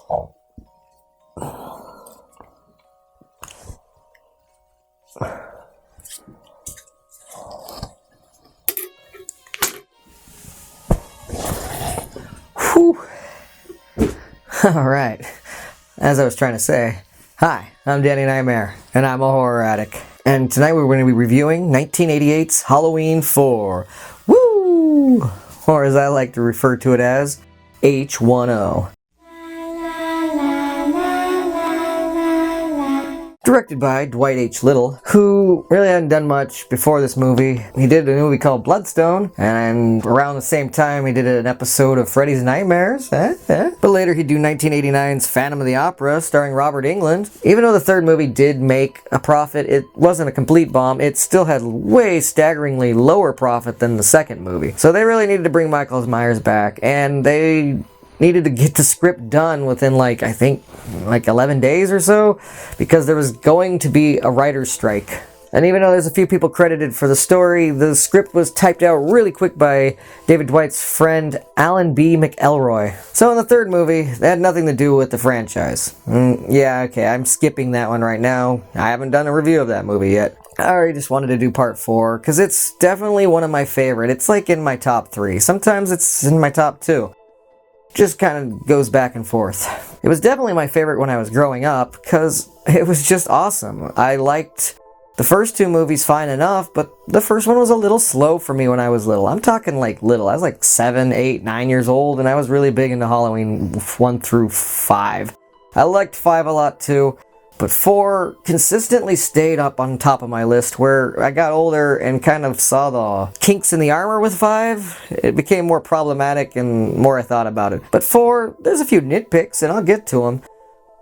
Whew. Alright, as I was trying to say, hi, I'm Danny Knightmare, and I'm a horror addict. And tonight we're going to be reviewing 1988's Halloween 4. Woo! Or as I like to refer to it as, H1O. Directed by Dwight H. Little, who really hadn't done much before this movie. He did a movie called Bloodstone, and around the same time he did an episode of Freddy's Nightmares. But later he'd do 1989's Phantom of the Opera, starring Robert Englund. Even though the third movie did make a profit, it wasn't a complete bomb. It still had way staggeringly lower profit than the second movie. So they really needed to bring Michael Myers back, and they needed to get the script done within I think 11 days or so, because there was going to be a writer's strike. And even though there's a few people credited for the story, the script was typed out really quick by David Dwight's friend Alan B. McElroy. So in the third movie, that had nothing to do with the franchise. Yeah, okay, I'm skipping that one right now. I haven't done a review of that movie yet. I already just wanted to do part 4, because it's definitely one of my favorite. It's in my top 3. Sometimes it's in my top 2. Just kind of goes back and forth. It was definitely my favorite when I was growing up, because it was just awesome. I liked the first 2 movies fine enough, but the first one was a little slow for me when I was little. I'm talking little. I was 7, 8, 9 years old, and I was really big into Halloween 1 through 5. I liked 5 a lot too, but 4 consistently stayed up on top of my list. Where I got older and kind of saw the kinks in the armor with 5, it became more problematic and more I thought about it. But 4, there's a few nitpicks, and I'll get to them.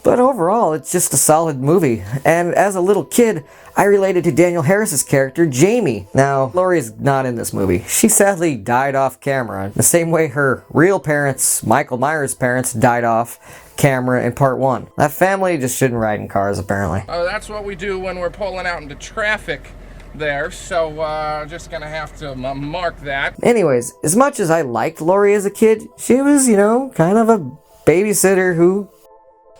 But overall, it's just a solid movie. And as a little kid, I related to Danielle Harris's character, Jamie. Now, Laurie's not in this movie. She sadly died off camera, the same way her real parents, Michael Myers' parents, died off camera in part 1. That family just shouldn't ride in cars, apparently. That's what we do when we're pulling out into traffic there, so just gonna have to mark that. Anyways, as much as I liked Laurie as a kid, she was, kind of a babysitter who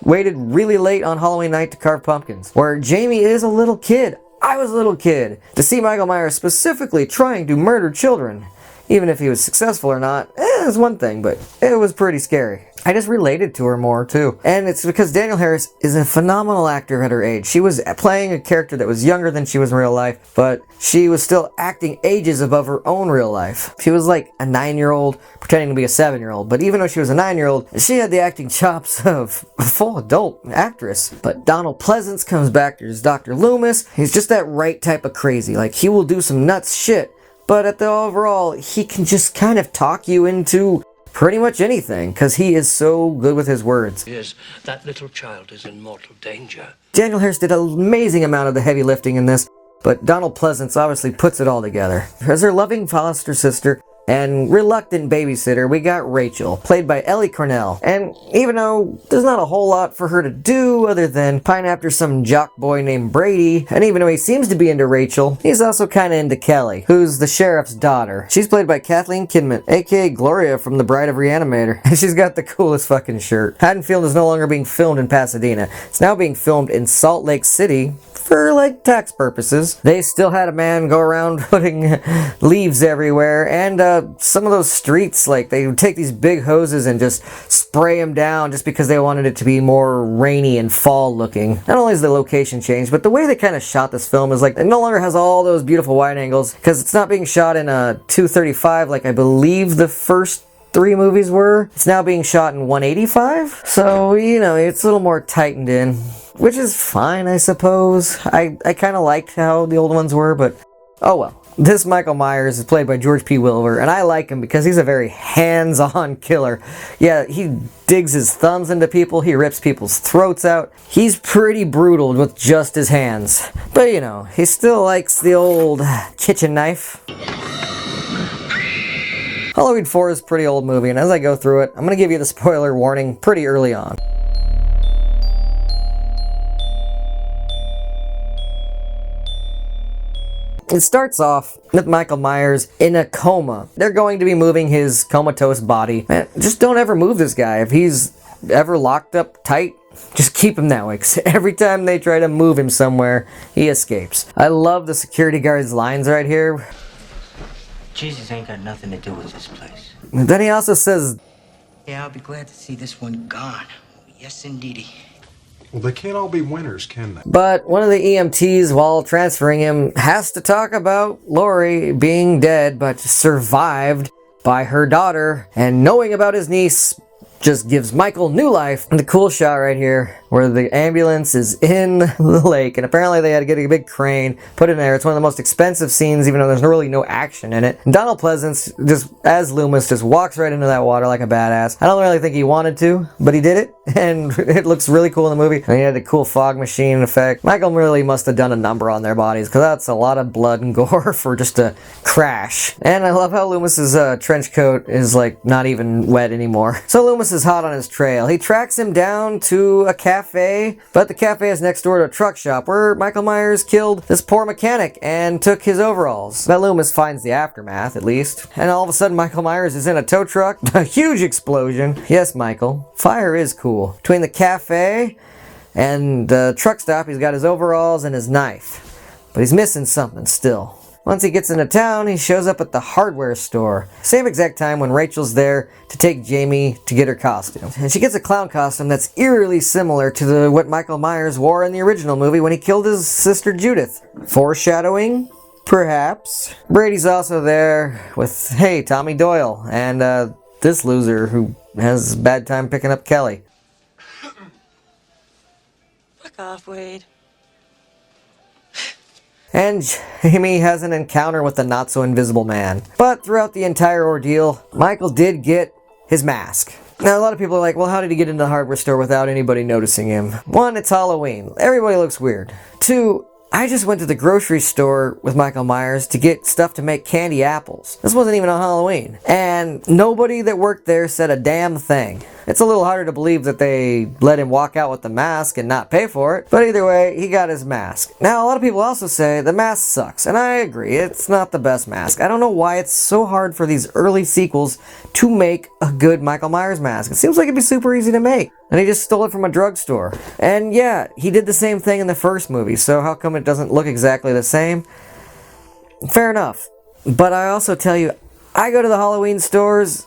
waited really late on Halloween night to carve pumpkins. Where Jamie is a little kid. I was a little kid. To see Michael Myers specifically trying to murder children, even if he was successful or not, is one thing, but it was pretty scary. I just related to her more, too. And it's because Danielle Harris is a phenomenal actor at her age. She was playing a character that was younger than she was in real life, but she was still acting ages above her own real life. She was like a 9-year-old pretending to be a 7-year-old, but even though she was a 9-year-old, she had the acting chops of a full adult actress. But Donald Pleasance comes back as Dr. Loomis. He's just that right type of crazy. He will do some nuts shit, but at the overall, he can just kind of talk you into pretty much anything, because he is so good with his words. Yes, that little child is in mortal danger. Danielle Harris did an amazing amount of the heavy lifting in this, but Donald Pleasance obviously puts it all together. As her loving foster sister and reluctant babysitter, we got Rachel, played by Ellie Cornell. And even though there's not a whole lot for her to do other than pine after some jock boy named Brady, and even though he seems to be into Rachel, he's also kind of into Kelly, who's the sheriff's daughter. She's played by Kathleen Kidman, aka Gloria from The Bride of Reanimator. And she's got the coolest fucking shirt. Haddonfield is no longer being filmed in Pasadena. It's now being filmed in Salt Lake City, for tax purposes. They still had a man go around putting leaves everywhere, and some of those streets, they would take these big hoses and just spray them down just because they wanted it to be more rainy and fall looking. Not only is the location changed, but the way they kind of shot this film is it no longer has all those beautiful wide angles, because it's not being shot in a 235 like I believe the first 3 movies were. It's now being shot in 185, so it's a little more tightened in, which is fine, I suppose. I kind of liked how the old ones were, but oh well. This Michael Myers is played by George P. Wilbur, and I like him because he's a very hands-on killer. Yeah, he digs his thumbs into people, he rips people's throats out. He's pretty brutal with just his hands. But he still likes the old kitchen knife. Halloween 4 is a pretty old movie, and as I go through it, I'm going to give you the spoiler warning pretty early on. It starts off with Michael Myers in a coma. They're going to be moving his comatose body. Man, just don't ever move this guy. If he's ever locked up tight, just keep him that way, because every time they try to move him somewhere, he escapes. I love the security guard's lines right here. Jesus ain't got nothing to do with this place. And then he also says, Yeah, I'll be glad to see this one gone. Yes, indeedy. Well, they can't all be winners, can they? but one of the EMTs, while transferring him, has to talk about Lori being dead, but survived by her daughter, and knowing about his niece just gives Michael new life. And the cool shot right here where the ambulance is in the lake, and apparently they had to get a big crane put in there. It's one of the most expensive scenes, even though there's really no action in it. And Donald Pleasance, just as Loomis, just walks right into that water like a badass. I don't really think he wanted to, but he did it, and it looks really cool in the movie. And he had the cool fog machine effect. Michael really must have done a number on their bodies, because that's a lot of blood and gore for just a crash. And I love how Loomis's trench coat is like not even wet anymore. So Loomis is hot on his trail. He tracks him down to a cafe, but the cafe is next door to a truck shop where Michael Myers killed this poor mechanic and took his overalls. But Loomis finds the aftermath, at least. And all of a sudden Michael Myers is in a tow truck. A huge explosion. Yes, Michael, fire is cool. Between the cafe and the truck stop, he's got his overalls and his knife. But he's missing something still. Once he gets into town, he shows up at the hardware store. Same exact time when Rachel's there to take Jamie to get her costume. And she gets a clown costume that's eerily similar to what Michael Myers wore in the original movie when he killed his sister Judith. Foreshadowing? Perhaps. Brady's also there with, hey, Tommy Doyle, and this loser who has a bad time picking up Kelly. Fuck off, Wade. And Jamie has an encounter with the not-so-invisible man. But throughout the entire ordeal, Michael did get his mask. Now, a lot of people are like, well, how did he get into the hardware store without anybody noticing him? One, it's Halloween. Everybody looks weird. Two, I just went to the grocery store with Michael Myers to get stuff to make candy apples. This wasn't even on Halloween. And nobody that worked there said a damn thing. It's a little harder to believe that they let him walk out with the mask and not pay for it. But either way, he got his mask. Now, a lot of people also say the mask sucks. And I agree, it's not the best mask. I don't know why it's so hard for these early sequels to make a good Michael Myers mask. It seems like it'd be super easy to make. And he just stole it from a drugstore. And yeah, he did the same thing in the first movie, so how come it doesn't look exactly the same? Fair enough. But I also tell you, I go to the Halloween stores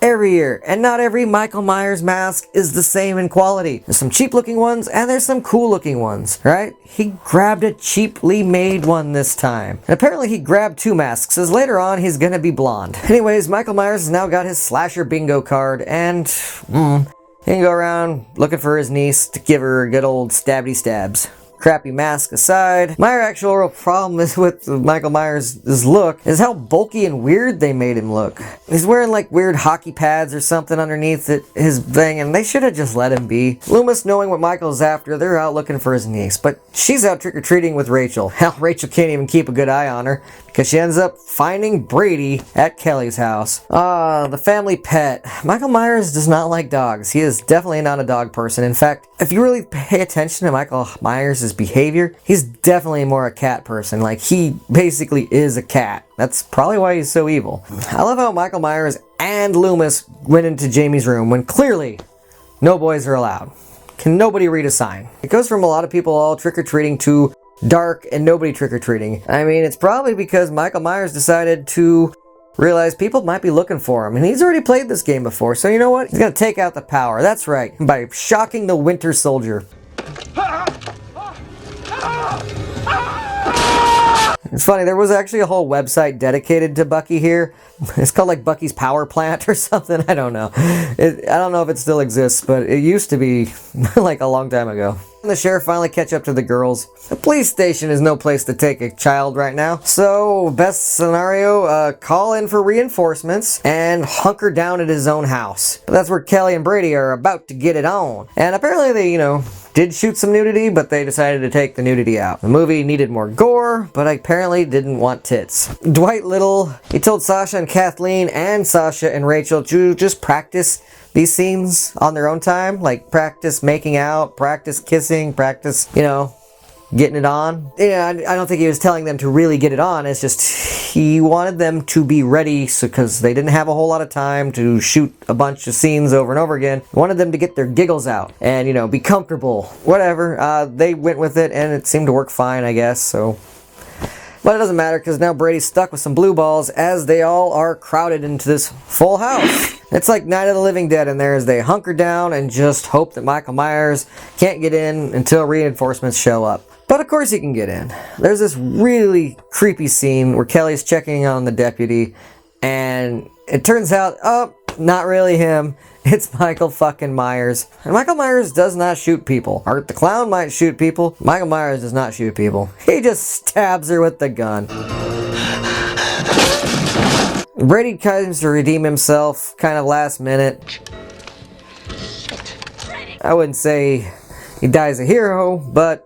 every year, and not every Michael Myers mask is the same in quality. There's some cheap looking ones, and there's some cool looking ones, right? He grabbed a cheaply made one this time. And apparently he grabbed two masks, as later on he's gonna be blonde. Anyways, Michael Myers has now got his slasher bingo card, and he can go around looking for his niece to give her a good old stabby stabs. Crappy mask aside, my actual real problem is with Michael Myers' look is how bulky and weird they made him look. He's wearing like weird hockey pads or something underneath his thing, and they should have just let him be. Loomis, knowing what Michael's after, they're out looking for his niece, but she's out trick-or-treating with Rachel. Hell, Rachel can't even keep a good eye on her because she ends up finding Brady at Kelly's house. The family pet. Michael Myers does not like dogs. He is definitely not a dog person. In fact, if you really pay attention to Michael Myers' behavior, he's definitely more a cat person. Like, he basically is a cat. That's probably why he's so evil. I love how Michael Myers and Loomis went into Jamie's room when clearly no boys are allowed. Can nobody read a sign? It goes from a lot of people all trick-or-treating to dark and nobody trick-or-treating. I mean, it's probably because Michael Myers decided to realize people might be looking for him, and he's already played this game before, so you know what? He's gonna take out the power. That's right, by shocking the Winter Soldier. It's funny, there was actually a whole website dedicated to Bucky here. It's called like Bucky's Power Plant or something. I don't know. I don't know if it still exists, but it used to be like a long time ago. The sheriff finally catch up to the girls. The police station is no place to take a child right now. So, best scenario, call in for reinforcements and hunker down at his own house. But that's where Kelly and Brady are about to get it on. And apparently they, did shoot some nudity, but they decided to take the nudity out. The movie needed more gore, but apparently didn't want tits. Dwight Little, he told Sasha and Kathleen and Sasha and Rachel to just practice these scenes on their own time. Like, practice making out, practice kissing, practice, getting it on. Yeah, I don't think he was telling them to really get it on. It's just he wanted them to be ready because they didn't have a whole lot of time to shoot a bunch of scenes over and over again. He wanted them to get their giggles out and, you know, be comfortable. Whatever. They went with it and it seemed to work fine, I guess, so... But it doesn't matter because now Brady's stuck with some blue balls as they all are crowded into this full house. It's like Night of the Living Dead in there as they hunker down and just hope that Michael Myers can't get in until reinforcements show up. But of course he can get in. There's this really creepy scene where Kelly's checking on the deputy and it turns out, oh, not really him. It's Michael fucking Myers. And Michael Myers does not shoot people. Art the Clown might shoot people. Michael Myers does not shoot people. He just stabs her with the gun. Brady comes to redeem himself kind of last minute. I wouldn't say he dies a hero, but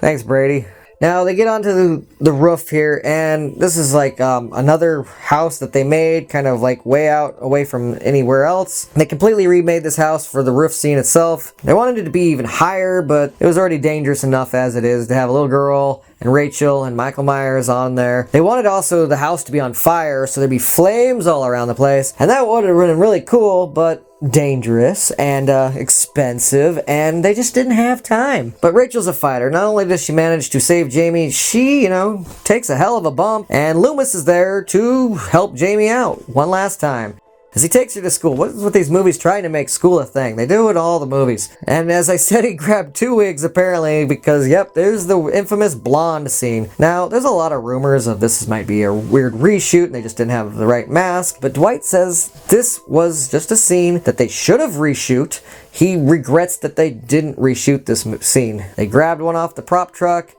thanks, Brady. Now they get onto the roof here, and this is like another house that they made, kind of like way out away from anywhere else. They completely remade this house for the roof scene itself. They wanted it to be even higher, but it was already dangerous enough as it is to have a little girl and Rachel and Michael Myers on there. They wanted also the house to be on fire, so there'd be flames all around the place, and that would have been really cool, but dangerous and expensive, and they just didn't have time. But Rachel's a fighter. Not only does she manage to save Jamie, she, you know, takes a hell of a bump, and Loomis is there to help Jamie out one last time. As he takes her to school. What is with these movies trying to make school a thing? They do it in all the movies. And as I said, he grabbed 2 wigs apparently because, yep, there's the infamous blonde scene. Now, there's a lot of rumors of this might be a weird reshoot and they just didn't have the right mask. But Dwight says this was just a scene that they should have reshoot. He regrets that they didn't reshoot this scene. They grabbed one off the prop truck.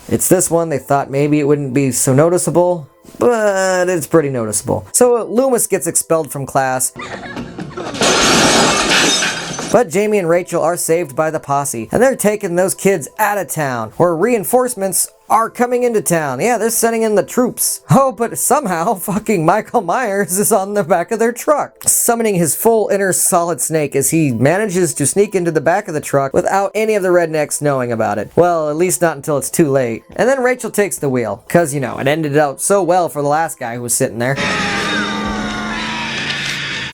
It's this one. They thought maybe it wouldn't be so noticeable, but it's pretty noticeable. So Loomis gets expelled from class. But Jamie and Rachel are saved by the posse, and they're taking those kids out of town, where reinforcements are coming into town. Yeah, they're sending in the troops. Oh, but somehow fucking Michael Myers is on the back of their truck, summoning his full inner Solid Snake as he manages to sneak into the back of the truck without any of the rednecks knowing about it. Well, at least not until it's too late. And then Rachel takes the wheel, because, you know, it ended out so well for the last guy who was sitting there.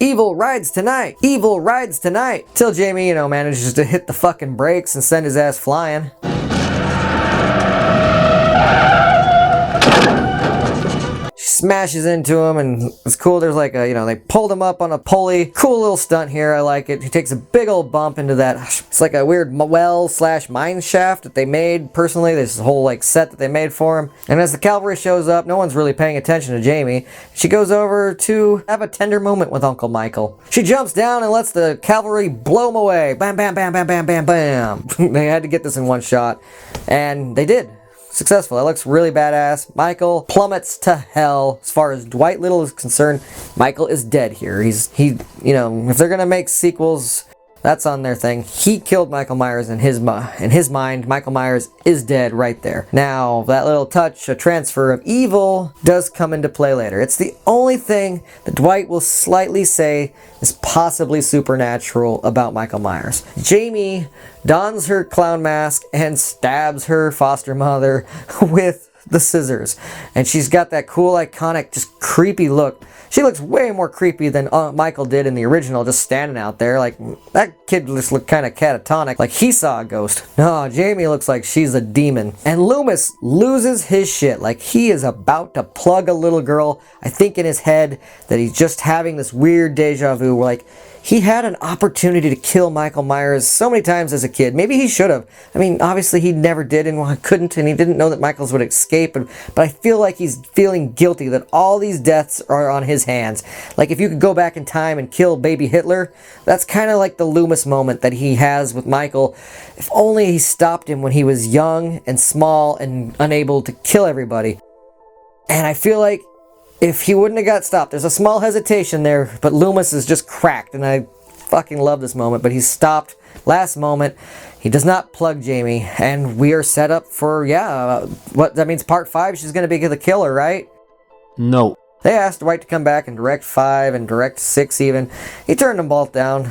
Evil rides tonight! Evil rides tonight! Till Jamie, you know, manages to hit the fucking brakes and send his ass flying. She smashes into him and it's cool. There's like a, you know, they pulled him up on a pulley. Cool little stunt here. I like it. He takes a big old bump into that. It's like a weird well / mine shaft that they made personally. There's a whole like set that they made for him. And as the cavalry shows up, no one's really paying attention to Jamie. She goes over to have a tender moment with Uncle Michael. She jumps down and lets the cavalry blow him away. Bam, bam, bam, bam, bam, bam, bam. They had to get this in one shot. And they did. Successful. That looks really badass. Michael plummets to hell. As far as Dwight Little is concerned, Michael is dead here. You know, if they're gonna make sequels, that's on their thing. He killed Michael Myers in his mind. Michael Myers is dead right there. Now, that little touch, a transfer of evil, does come into play later. It's the only thing that Dwight will slightly say is possibly supernatural about Michael Myers. Jamie dons her clown mask and stabs her foster mother with the scissors. And she's got that cool, iconic, just creepy look. She looks way more creepy than Michael did in the original, just standing out there. Like, that kid just looked kind of catatonic, like he saw a ghost. No, Jamie looks like she's a demon. And Loomis loses his shit, like he is about to plug a little girl, I think in his head, that he's just having this weird deja vu, where like, he had an opportunity to kill Michael Myers so many times as a kid. Maybe he should have. I mean, obviously he never did and couldn't, and he didn't know that Michaels would escape. But I feel like he's feeling guilty that all these deaths are on his hands. Like if you could go back in time and kill baby Hitler, that's kind of like the Loomis moment that he has with Michael. If only he stopped him when he was young and small and unable to kill everybody. And I feel like if he wouldn't have got stopped, there's a small hesitation there, but Loomis is just cracked, and I fucking love this moment, but he's stopped last moment. He does not plug Jamie, and we are set up for, what that means, part 5, she's going to be the killer, right? No. They asked Dwight to come back and direct 5 and direct 6 even. He turned them both down.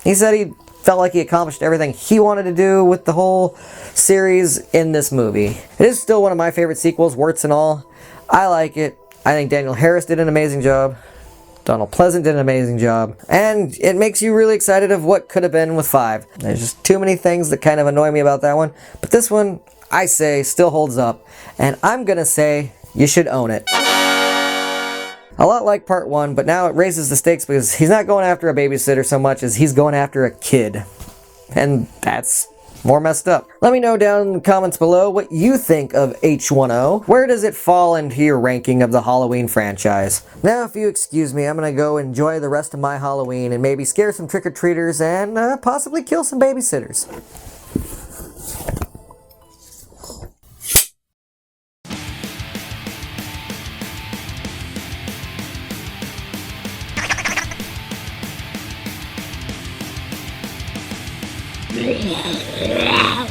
He said he'd felt like he accomplished everything he wanted to do with the whole series in this movie. It is still one of my favorite sequels, warts and all. I like it. I think Daniel Harris did an amazing job. Donald Pleasant did an amazing job. And it makes you really excited of what could have been with 5. There's just too many things that kind of annoy me about that one. But this one, I say, still holds up. And I'm gonna say, you should own it. A lot like part 1, but now it raises the stakes because he's not going after a babysitter so much as he's going after a kid. And that's more messed up. Let me know down in the comments below what you think of H1O. Where does it fall into your ranking of the Halloween franchise? Now, if you excuse me, I'm gonna go enjoy the rest of my Halloween and maybe scare some trick-or-treaters and possibly kill some babysitters. Yeah.